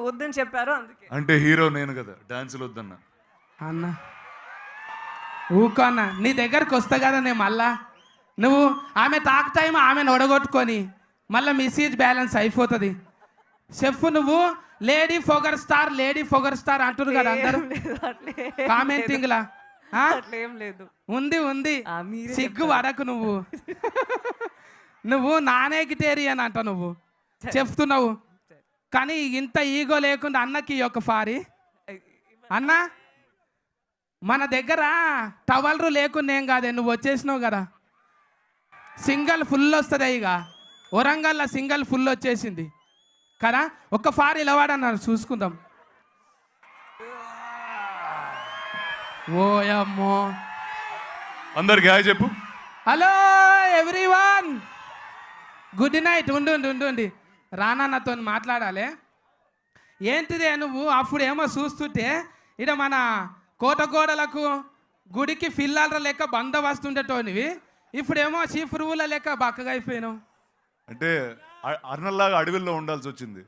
వద్దని చెప్పారు అందుకే. అంటే హీరో నేను కదా, డాన్సులు వద్దన్నా. అన్న ఊకో అన్న, నీ దగ్గరకు వస్తా కదా నేను మళ్ళా. నువ్వు ఆమె టాక్ టైం ఆమెను ఒడగొట్టుకొని మళ్ళీ మెసేజ్ బ్యాలెన్స్ అయిపోతుంది. చెప్పు, నువ్వు లేడీ ఫోగర్ స్టార్ అంటున్నారు కదా అందరూ కామెంటింగ్ లా. అట్లేం లేదు. ఉంది ఉంది, మీరే సిగ్గు పడకు నువ్వు. నువ్వు నానేగిటేరియన్ అంట నువ్వు చెప్తున్నావు, కానీ ఇంత ఈగో లేకుండా అన్నకి ఒక ఫారి. అన్న మన దగ్గర టవల్రు లేకుండా ఏం కాదే, నువ్వు వచ్చేసినావు కదా, సింగల్ ఫుల్ వస్తుంది. ఇక వరంగల్లో సింగల్ ఫుల్ వచ్చేసింది కదా. ఒక్క ఫార్ ఇలా వాడన్నారు చూసుకుందాం. ఓయమ్మో, అందరికి హాయ్ చెప్పు. Hello everyone, good night. ఉండు రానాన్నతో మాట్లాడాలి. ఏంటిదే నువ్వు అప్పుడేమో చూస్తుంటే ఇక మన కోటగోడలకు గుడికి ఫిల్లాల లెక్క బందోబస్తుండేటోనివి, ఇప్పుడేమో చీఫ్ రూల లెక్క బక్కగా అయిపోయినావు. అంటే అర్నల్లాగా అడవిలో ఉండాల్సి వచ్చింది.